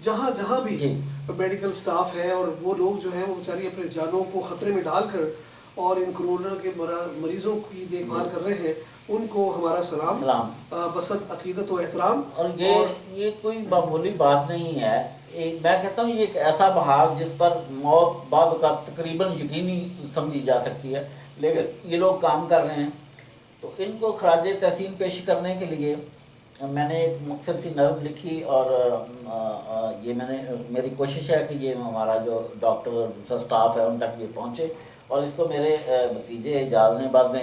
جہاں جہاں بھی جی میڈیکل سٹاف ہے، اور وہ لوگ جو ہیں وہ بیچاری اپنے جانوں کو خطرے میں ڈال کر اور ان کرونا کے مریضوں کی دیکھ بھال کر رہے ہیں، ان کو ہمارا سلام، بسط عقیدت و احترام۔ اور یہ کوئی معمولی بات نہیں ہے، میں کہتا ہوں یہ ایک ایسا بحاگ جس پر موت بعض اوقات تقریباً یقینی سمجھی جا سکتی ہے، لیکن یہ لوگ کام کر رہے ہیں، تو ان کو خراج تحسین پیش کرنے کے لیے میں نے ایک مختصر سی نظم لکھی، اور یہ میری کوشش ہے کہ یہ ہمارا جو ڈاکٹر اور دوسرا سٹاف ہے ان تک یہ پہنچے، اور اس کو میرے بھتیجے اعجاز نے بعد میں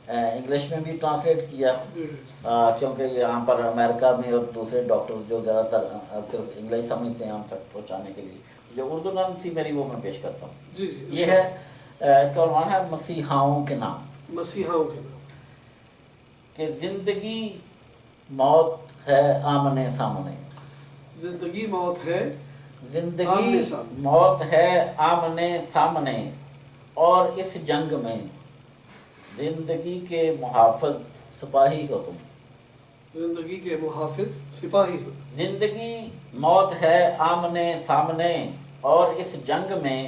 انگلش میں بھی ٹرانسلیٹ کیا، کیونکہ یہاں پر امریکہ میں اور دوسرے ڈاکٹر جو زیادہ تر صرف انگلش سمجھتے ہیں ان تک پہنچانے کے لیے جو اردو نظم تھی میری وہ میں پیش کرتا ہوں۔ جی جی، یہ ہے اس کا عنوان ہے مسیحاؤں کے نام۔ مسیحاؤں کے نام۔ کہ زندگی موت ہے آمنے سامنے، زندگی موت ہے زندگی آمنے سامنے، موت ہے آمنے سامنے، اور اس جنگ میں زندگی کے محافظ سپاہی ہو تم، زندگی کے محافظ سپاہی ہو تم، زندگی موت ہے آمنے سامنے، اور اس جنگ میں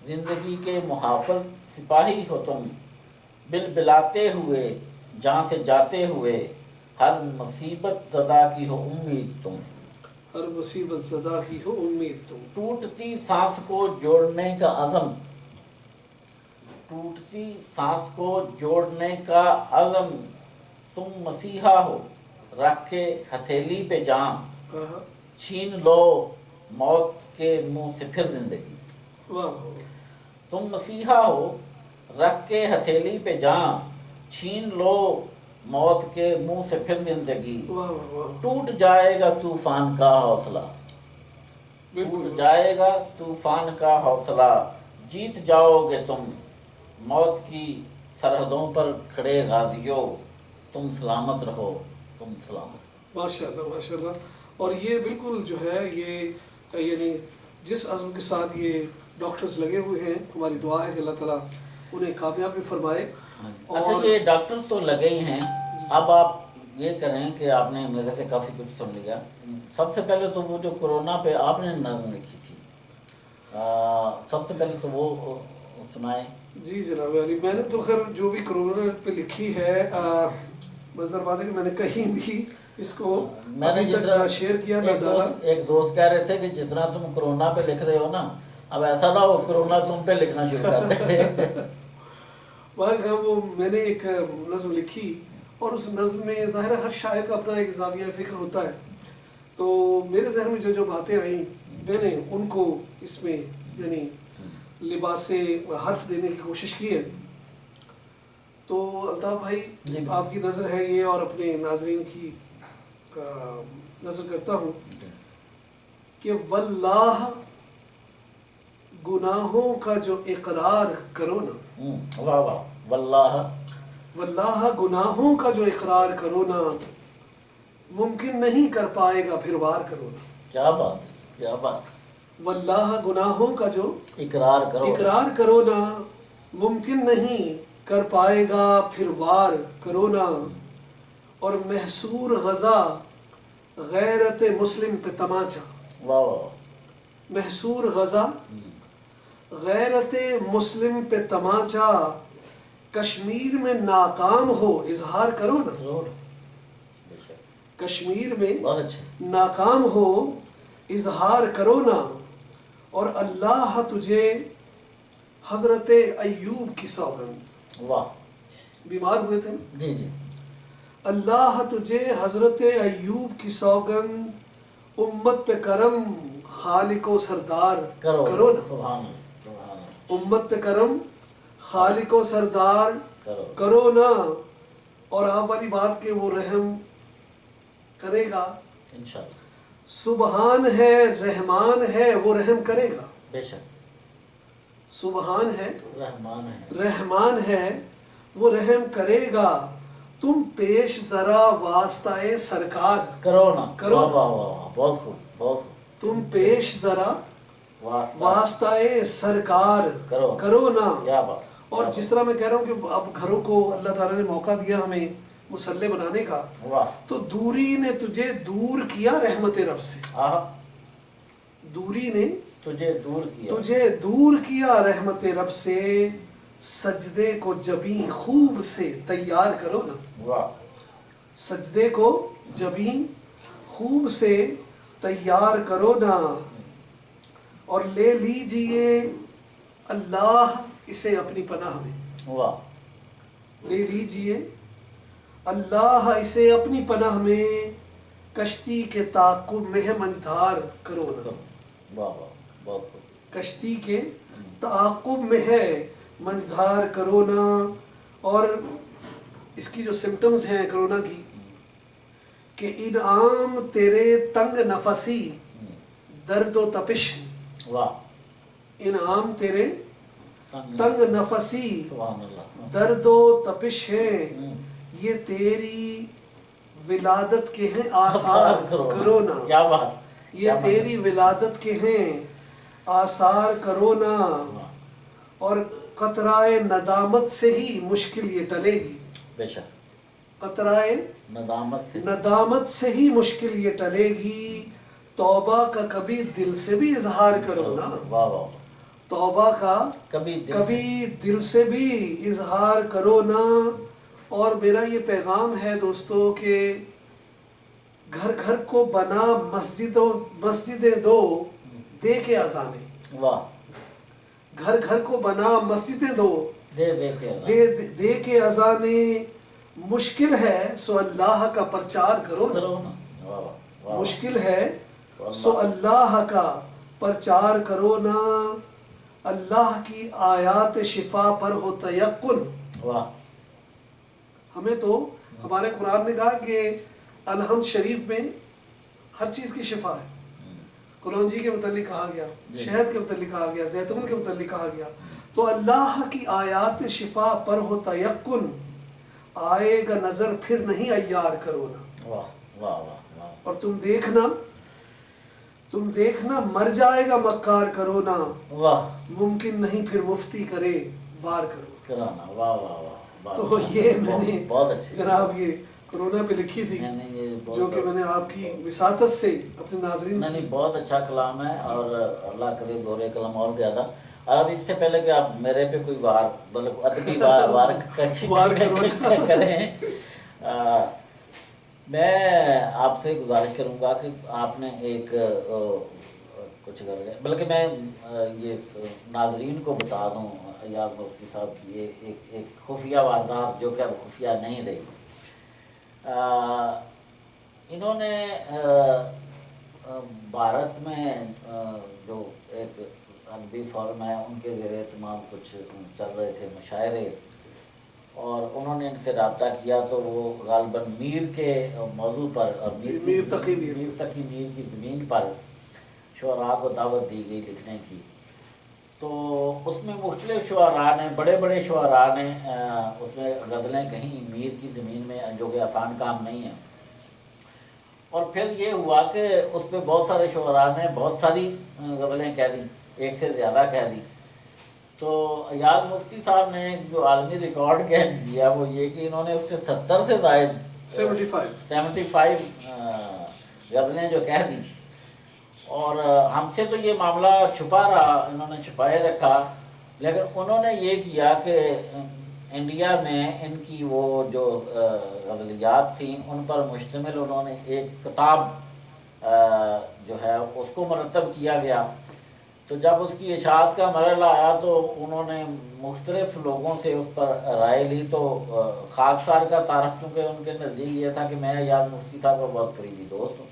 زندگی کے محافظ سپاہی ہو تم، بلبلاتے ہوئے جہاں سے جاتے ہوئے، ہر مصیبت زدہ کی ہو امید تم، ہر مصیبت زدہ کی ہو امید تم، ٹوٹتی سانس کو جوڑنے کا عزم، ٹوٹتی سانس کو جوڑنے کا عزم، تم مسیحا ہو رکھ کے ہتھیلی پہ جان، آہا، چھین لو موت کے منہ سے پھر زندگی، واہ واہ، تم مسیحا ہو رکھ کے ہتھیلی پہ جان، چھین لو موت کے منہ سے پھر زندگی، واہ واہ واہ، ٹوٹ جائے گا طوفان کا حوصلہ، بالکل، ٹوٹ جائے گا طوفان کا حوصلہ، جیت جاؤ گے تم موت کی سرحدوں پر کھڑے غازیوں، تم سلامت رہو، تم سلامت۔ ماشاءاللہ ماشاءاللہ، اور یہ بالکل جو ہے یہ یعنی جس عزم کے ساتھ یہ ڈاکٹرز لگے ہوئے ہیں، ہماری دعا ہے کہ اللہ تعالیٰ انہیں کامیاب بھی فرمائے۔ اچھا یہ ڈاکٹرز تو لگے ہی ہیں، اب آپ یہ کریں کہ آپ نے میرے سے کافی کچھ سن لیا، سب سے پہلے تو وہ جو کرونا پہ آپ نے نظم لکھی تھی سب سے پہلے تو وہ سنائیں. جی جناب علی، میں نے تو خیر جو بھی کرونا پہ لکھی ہے بس در بات ہے کہ میں نے کہیں بھی اس کو میں نے ابھی تک نہ شیئر کیا نہ ڈالا. ایک دوست کہہ رہے تھے کہ جتنا تم کرونا پہ لکھ رہے ہو نا، اب ایسا نہ ہو کرونا تم پہ لکھنا شروع کر دے. وہ میں نے ایک نظم لکھی اور اس نظم میں ظاہر ہے ہر شاعر کا اپنا ایک زاویہ فکر ہوتا ہے، تو میرے ذہن میں جو باتیں آئیں میں نے ان کو اس میں یعنی لباس حرف دینے کی کوشش کی ہے. تو الطاف بھائی آپ کی نظر ہے یہ اور اپنے ناظرین کی نظر کرتا ہوں کہ واللہ گناہوں کا جو اقرار کرو نا، واہ واہ، واللہ واللہ گناہوں کا جو اقرار کرو نا، ممکن نہیں کر پائے گا پھر وار کرو نا. کیا بات، کیا بات. واللہ گناہوں کا جو اقرار کرو نا، ممکن نہیں کر پائے گا پھر وار کرو نا. اور محصور غزہ غیرت مسلم پہ تماچا. واہ واہ. محصور غزہ غیرت مسلم پہ تماچا، کشمیر میں ناکام ہو اظہار کرو نا. کشمیر میں ناکام ہو اظہار کرو نا. اور اللہ تجھے حضرت ایوب کی سوگند. واہ. بیمار ہوئے تھے جی جی. اللہ تجھے حضرت ایوب کی سوگند، امت پہ کرم خالق و سردار کرو نا. سبحان اللہ. امت پہ کرم خالق و سردار کرو نا. اور آپ والی بات کہ وہ رحم کرے گا انشاءاللہ. سبحان ہے رحمان ہے وہ رحم کرے گا. بے شک. سبحان ہے رحمان ہے وہ رحم کرے گا. تم پیش ذرا واسطہ سرکار کرو نا. کرو واہ واہ واہ، بہت خوب بہت خوب. تم پیش ذرا واسطہ سرکار کرو نا. کیا بات. اور جس طرح میں کہہ رہا ہوں کہ اب گھروں کو اللہ تعالیٰ نے موقع دیا ہمیں مسلح بنانے کا، تو دوری نے تجھے دور کیا رحمت رب سے. دوری نے تجھے دور کیا رحمت رب سے، سجدے کو جبیں خوب سے تیار کرو نا. سجدے کو جبیں خوب سے تیار کرو نا. اور لے لیجئے اللہ اسے اپنی پناہ میں. لے لیجئے اللہ اسے اپنی پناہ میں، کشتی کے تعاقب میں ہے منجدار کرو نا. کشتی کے تعاقب میں ہے منجدار کرو نا. اور اس کی جو سمٹمز ہیں کرونا کی کہ انعام تیرے تنگ نفسی درد و تپش. انعام تیرے تنگ نفسی درد و تپش ہے، یہ تیری ولادت کے ہیں آثار کرو نا. کیا بات. یہ تیری ولادت کے ہیں آثار کرو نا. اور قطرائے ندامت سے ہی مشکل یہ ٹلے گی. بے شک. قطرائے ندامت سے ہی مشکل یہ ٹلے گی. توبہ کا کبھی دل سے بھی اظہار کرو نا. توبہ کا کبھی دل سے بھی اظہار کرو نا. اور میرا یہ پیغام ہے دوستو کہ گھر گھر کو بنا مسجدیں دو دے کے اذانیں. گھر گھر کو بنا مسجدیں دو دے کے اذانیں. مشکل ہے سو اللہ کا پرچار کرو نا. مشکل ہے سو اللہ کا پرچار کرو نا. اللہ کی آیات شفا پر ہو تیقن. ہمیں تو ہمارے قرآن نے کہا کہ الحمد شریف میں ہر چیز کی شفا ہے. کلونجی کے متعلق کہا گیا، شہد کے متعلق کہا گیا، زیتون کے متعلق کہا گیا. تو اللہ کی آیات شفا پر ہو تیقن، آئے گا نظر پھر نہیں عیار کرو نا. اور تم دیکھنا مر جائے گا مکار کرو نا. ممکن نہیں پھر مفتی کرے وار کرو. تو یہ میں نے جناب یہ کورونا پہ لکھی تھی، یہ جو کہ میں نے آپ کی وساطت سے اپنے ناظرین نہیں بہت اچھا کلام ہے، اور اللہ کرے دورے کلام اور زیادہ. اور اب اس سے پہلے کہ آپ میرے پہ کوئی وار مطلب ادبی وار کریں، میں آپ سے گزارش کروں گا کہ آپ نے ایک کچھ بلکہ میں یہ ناظرین کو بتا دوں ایاز مفتی صاحب کی ایک خفیہ واردات جو کہ اب خفیہ نہیں رہی. انہوں نے بھارت میں جو ایک ادبی فورم ہے ان کے زیر اہتمام کچھ چل رہے تھے مشاعرے، اور انہوں نے ان سے رابطہ کیا تو وہ غالباً میر کے موضوع پر اور میر تقی میر کی زمین پر شعراء کو دعوت دی گئی لکھنے کی. تو اس میں مختلف شعراء نے، بڑے بڑے شعراء نے اس میں غزلیں کہیں میر کی زمین میں، جو کہ آسان کام نہیں ہے. اور پھر یہ ہوا کہ اس پہ بہت سارے شعراء نے بہت ساری غزلیں کہہ دیں، ایک سے زیادہ کہہ دیں. تو ایاز مفتی صاحب نے جو عالمی ریکارڈ قائم کیا وہ یہ کہ انہوں نے اس سے 70 سے زائد 75 غزلیں جو کہہ دیں. اور ہم سے تو یہ معاملہ چھپا رہا، انہوں نے چھپائے رکھا، لیکن انہوں نے یہ کیا کہ انڈیا میں ان کی وہ جو غزلیات تھیں ان پر مشتمل انہوں نے ایک کتاب جو ہے اس کو مرتب کیا گیا. تو جب اس کی اشاعت کا مرحلہ آیا تو انہوں نے مختلف لوگوں سے اس پر رائے لی. تو خاکسار کا تعارف چونکہ ان کے نزدیک یہ تھا کہ میں ایاز مفتی صاحب کا بہت قریبی دوست ہوں،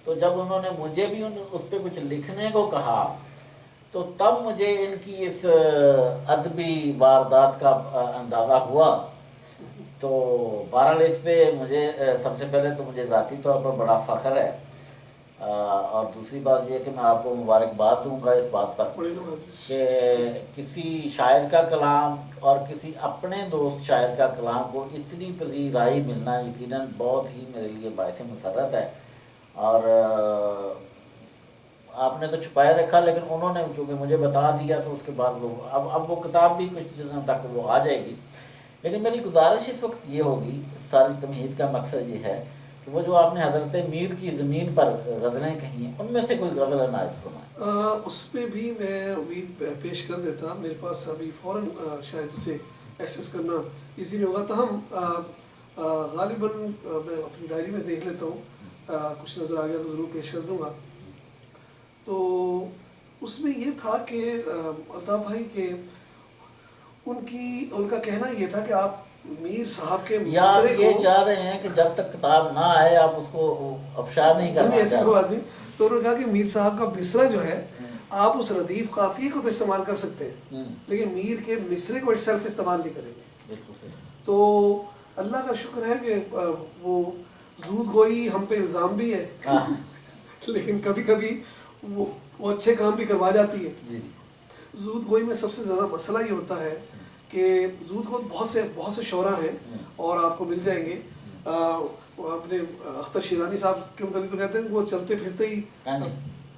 تو جب انہوں نے مجھے بھی اس پہ کچھ لکھنے کو کہا تو تب مجھے ان کی اس ادبی واردات کا اندازہ ہوا. تو بہرحال اس پہ مجھے سب سے پہلے تو مجھے ذاتی طور پر بڑا فخر ہے، اور دوسری بات یہ کہ میں آپ کو مبارکباد دوں گا اس بات پر کہ کسی شاعر کا کلام اور کسی اپنے دوست شاعر کا کلام کو اتنی پذیرائی ملنا یقیناً بہت ہی میرے لیے باعث مسرت ہے. اور آپ نے تو چھپائے رکھا، لیکن انہوں نے چونکہ مجھے بتا دیا تو اس کے بعد وہ اب وہ کتاب بھی کچھ دنوں تک وہ آ جائے گی. لیکن میری گزارش اس وقت یہ ہوگی، ساری تمہید کا مقصد یہ ہے کہ وہ جو آپ نے حضرت میر کی زمین پر غزلیں کہی ہیں ان میں سے کوئی غزل عنایت فرمائیں. اس پہ بھی میں ابھی پیش کر دیتا، میرے پاس ابھی فوراً شاید اسے ایکسیس کرنا ایزی نہیں ہوگا. تاہم غالباً میں اپنی ڈائری میں دیکھ لیتا ہوں، کچھ نظر آ گیا تو ضرور پیش کر دوں گا. تو اس میں یہ تھا کہ الطاف بھائی کہ ان کا کہنا یہ تھا کہ آپ میر صاحب کے مصرے کو یہ چاہ رہے ہیں کہ جب تک کتاب نہ آئے آپ اس کو افشا نہیں کرنا ایسی کوئی بات نہیں. تو انہوں نے کہا کہ میر صاحب کا مصرع جو ہے آپ اس ردیف قافیے کو تو استعمال کر سکتے ہیں لیکن میر کے مصرے کو اٹسیلف استعمال نہیں کریں گے. تو اللہ کا شکر ہے کہ وہ زود گوئی ہم پہ الزام بھی ہے لیکن کبھی کبھی وہ اچھے کام بھی کروا جاتی ہے. زود گوئی میں سب سے زیادہ مسئلہ یہ ہوتا ہے کہ زود گوئی بہت سے شعراء ہیں اور آپ کو مل جائیں گے. اپنے اختر شیرانی صاحب کے متعلق تو کہتے ہیں وہ چلتے پھرتے ہی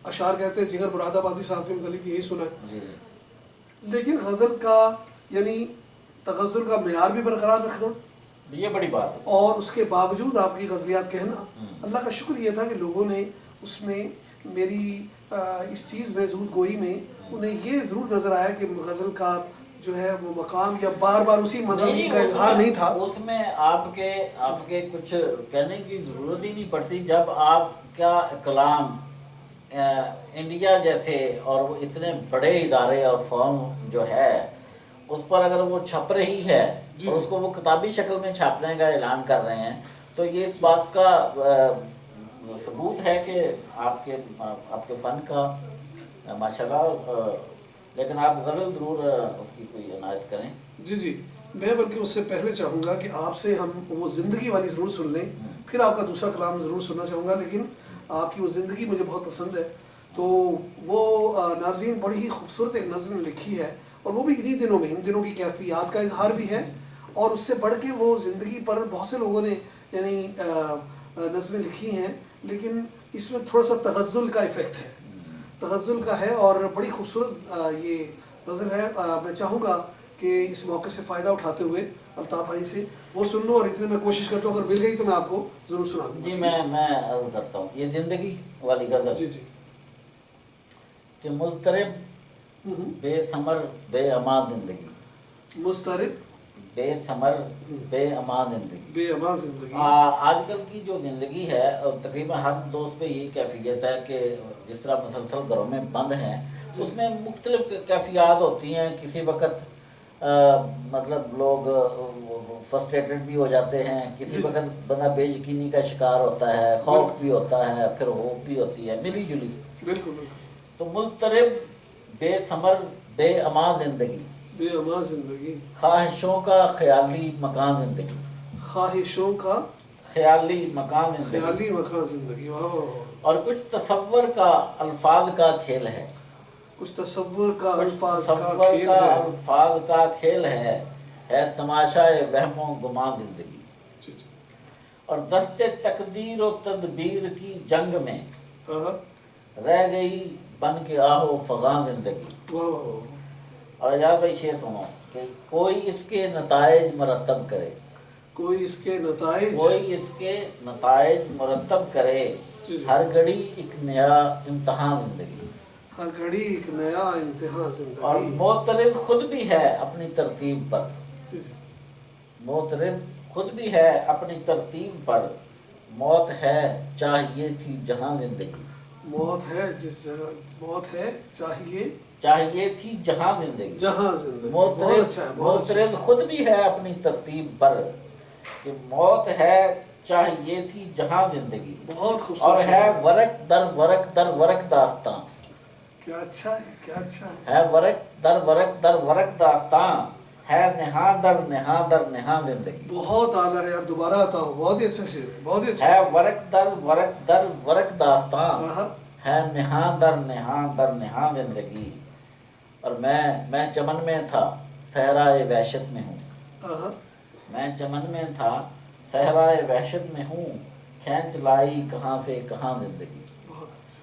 اشعار کہتے ہیں. جگر مراد آبادی صاحب کے متعلق یہی سنا ہے. لیکن غزل کا یعنی تغزل کا معیار بھی برقرار رکھنا یہ بڑی بات ہے، اور اس کے باوجود آپ کی غزلیات کہنا. اللہ کا شکر یہ تھا کہ لوگوں نے اس میں میری اس چیز میں زود گوئی میں انہیں یہ ضرور نظر آیا کہ غزل کا جو ہے وہ مقام یا بار بار اسی مضامین کا اظہار نہیں تھا. اس میں آپ کے کچھ کہنے کی ضرورت ہی نہیں پڑتی. جب آپ کا کلام انڈیا جیسے اور وہ اتنے بڑے ادارے اور فارم جو ہے اس پر اگر وہ چھپ رہی ہے اور اس کو وہ کتابی شکل میں چھاپنے کا اعلان کر رہے ہیں تو یہ اس بات کا ثبوت ہے کہ آپ کے فن کا ماشاءاللہ. لیکن آپ غزل ضرور اس کی کوئی عنایت کریں. جی میں بلکہ اس سے پہلے چاہوں گا کہ آپ سے ہم وہ زندگی والی ضرور سن لیں، پھر آپ کا دوسرا کلام ضرور سننا چاہوں گا. لیکن آپ کی وہ زندگی مجھے بہت پسند ہے. تو وہ ناظرین بڑی ہی خوبصورت ایک نظم لکھی ہے اور وہ بھی انہی دنوں میں، ان دنوں کی کیفیات کا اظہار بھی ہے اور اس سے بڑھ کے وہ زندگی پر بہت سے لوگوں نے یعنی نظمیں لکھی ہیں لیکن اس میں تھوڑا سا تغزل کا ایفیکٹ ہے، تغزل کا ہے اور بڑی خوبصورت یہ غزل ہے. میں چاہوں گا کہ اس موقع سے فائدہ اٹھاتے ہوئے الطاف بھائی سے وہ سن لو، اور اتنے میں کوشش کرتا ہوں اگر مل گئی تو میں آپ کو ضرور سنا دوں گا. جی میں عرض کرتا ہوں یہ زندگی والی غزل جی جی. کہ مضطرب بے ثمر بے امان زندگی، مضطرب بے ثمر بے امان زندگی. بے امان زندگی. آج کل کی جو زندگی ہے اور تقریباً ہر دوست پہ یہی کیفیت ہے کہ جس طرح مسلسل گھروں میں بند ہیں اس میں مختلف کیفیات ہوتی ہیں. کسی وقت مطلب لوگ فرسٹریٹڈ بھی ہو جاتے ہیں، کسی وقت بندہ بے یقینی کا شکار ہوتا ہے، خوف بھی ہوتا ہے، پھر ہوپ بھی ہوتی ہے، ملی جلی. بالکل بالکل. تو مضطرب بے ثمر بے امان زندگی، بے امان زندگی. خواہشوں کا خیالی مکان زندگی، خواہشوں کا خیالی مکان زندگی، خیالی مکان زندگی. واہ واہ واہ. اور کچھ تصور کا الفاظ کا کھیل ہے، کچھ تصور کا کچھ الفاظ کا تصور کھیل کا ہے. الفاظ کا کھیل ہے تماشائے وہم و گمان زندگی. جی جی. اور دست تقدیر و تدبیر کی جنگ میں ہاں. رہ گئی بن کے آہو فغاں زندگی. واہ واہ واہ. اور یاد بھائی شعر سنو کہ کوئی اس کے نتائج مرتب کرے، کوئی اس کے نتائج. کوئی اس کے نتائج مرتب کرے، جی جی. ہر گھڑی ایک نیا امتحان زندگی. ہر گھڑی ایک نیا امتحان اور زندگی. معترض خود بھی ہے اپنی ترتیب پر، جی جی. معترض خود بھی ہے اپنی ترتیب پر، موت ہے چاہیے تھی جہاں زندگی. موت ہے جس جگہ، موت ہے چاہیے تھی جہاں زندگی. جہاں زندگی. بہت اچھا ہے. بہت اچھا معترض خود بھی ہے اپنی ترتیب پر کہ موت ہے چاہیے تھی جہاں زندگی. بہت خوبصورت. اور ہے ورق در ورق در ورق داستان، کیا اچھا ہے. کیا اچھا ہے. ہے ورق در ورق در ورق داستان، ہے نہاں در نہاں در نہاں زندگی. بہت اعلیٰ ہے یار. دوبارہ آتا ہوں. بہت ہی اچھا شعر ہے. بہت ہی اچھا. ہے ورق در ورق در ورق داستان، ہاں. ہے نہاں در نہاں در نہاں زندگی. اور میں چمن میں تھا صحرائے وحشت میں ہوں، ہاں. میں چمن میں تھا صحرائے وحشت میں ہوں، کھینچ لائی کہاں سے کہاں زندگی. بہت اچھا.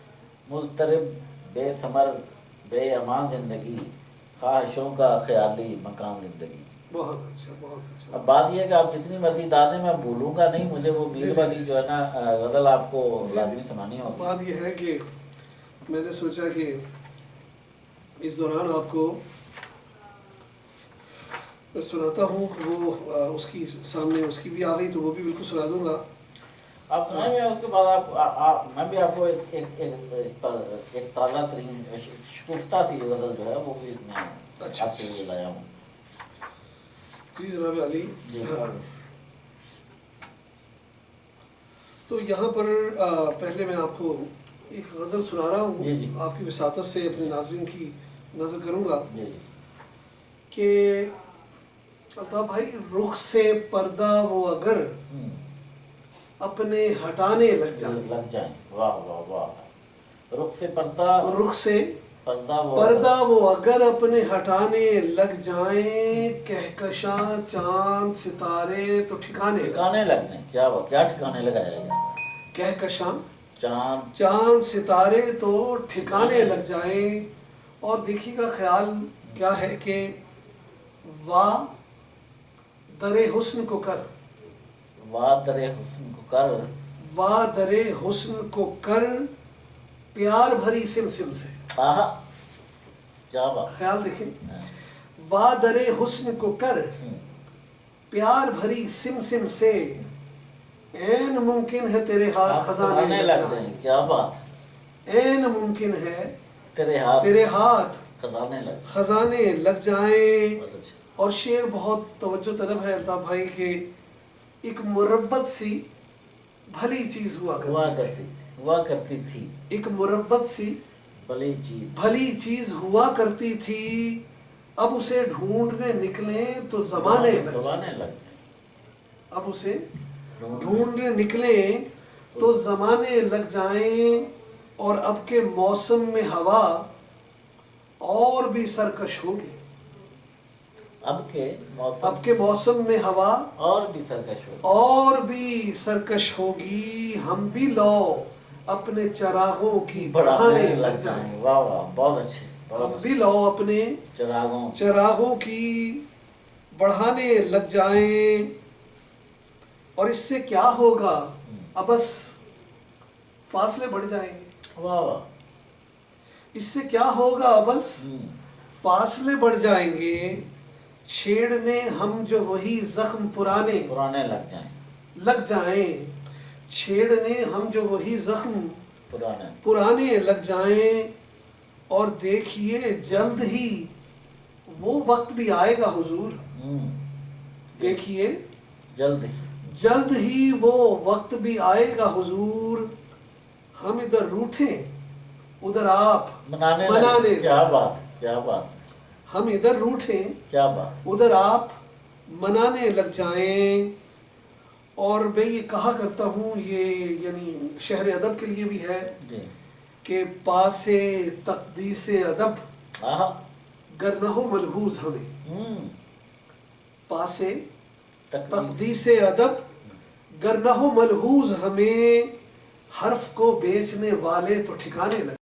مضطرب بے ثمر بے امان زندگی، خواہشوں کا خیالی مکان زندگی. بہت اچھا. بہت اچھا. اب بات یہ ہے کہ آپ جتنی مرضی دادیں میں بھولوں گا نہیں، مجھے وہ میر والی جو ہے نا غزل آپ کو لازمی سنانی ہوگی. بات یہ ہے کہ میں نے سوچا کہ اس دوران آپ کو میں سناتا ہوں. وہ اس کی سامنے اس کی بھی آ گئی تو وہ بھی بالکل سنا دوں گا. آپ سنائیں گے اس کے بعد میں بھی آپ کو ایک تازہ ترین شکفتہ سی غزل جو ہے وہ بھی میں آپ کے لیے لایا ہوں. جی جناب علی. جی. تو یہاں پر پہلے میں آپ کو ایک غزل سنا رہا ہوں. جی جی. آپ کی وساطت سے اپنے ناظرین کی نظر کروں گا. جی جی. کہ الطاف بھائی، رخ سے پردہ وہ اگر اپنے ہٹانے لگ جائیں. واہ واہ واہ. رخ سے پردہ، رخ سے پردہ وہ اگر اپنے ہٹانے لگ جائیں، کہکشاں چاند ستارے تو ٹھکانے لگنے. کیا ٹھکانے لگایا گیا؟ کہکشاں چاند ستارے تو ٹھکانے لگ جائیں. اور دیکھیے گا خیال کیا ہے کہ واہ در حسن کو کر، واہ در حسن کو کر، واہ در حسن کو کر پیار بھری سمسم سے. کیا بات. خیال دیکھیں. واہ در حسن کو کر پیار بھری سمسم سے، این ممکن ہے تیرے ہاتھ خزانے لگ جائیں. کیا بات. این ممکن ہے تیرے ہاتھ خزانے لگ جائیں. اور شعر بہت توجہ طلب ہے الطاف بھائی کہ ایک مروت سی بھلی چیز ہوا کرتی تھی. ایک مروت سی بھلی چیز ہوا کرتی تھی، اب اسے ڈھونڈنے نکلیں تو زمانے لگ جائیں. اب اسے ڈھونڈنے نکلیں تو زمانے لگ جائیں. اور اب کے موسم میں ہوا اور بھی سرکش ہوگی. اب کے موسم میں ہوا اور بھی سرکش ہوگی. ہم بھی لو اپنے چراغوں کی بڑھانے لگ جائیں. واہ واہ. بہت اچھے. ہم بھی لو اپنے چراغوں کی بڑھانے لگ جائیں. اور اس سے کیا ہوگا؟ ابس فاصلے بڑھ جائیں گے. واہ واہ. اس سے کیا ہوگا؟ ابس فاصلے بڑھ جائیں گے. چھیڑنے ہم جو وہی زخم پرانے لگ جائیں. چھیڑنے ہم جو وہی زخم پرانے لگ جائیں. اور دیکھیے جلد ہی وہ وقت بھی آئے گا حضور. دیکھیے جلد ہی وہ وقت بھی آئے گا حضور. ہم ادھر روٹھیں ادھر آپ منانے کیا بات. ہم ادھر روٹھیں کیا بات. ادھر آپ منانے لگ جائیں. اور میں یہ کہا کرتا ہوں، یہ یعنی شہر ادب کے لیے بھی ہے کہ پاس تقدیس ادب گر نہ ہو ملحوظ ہمیں. پاس تقدیس ادب گر نہ ہو ملحوظ ہمیں. حرف کو بیچنے والے تو ٹھکانے لگے.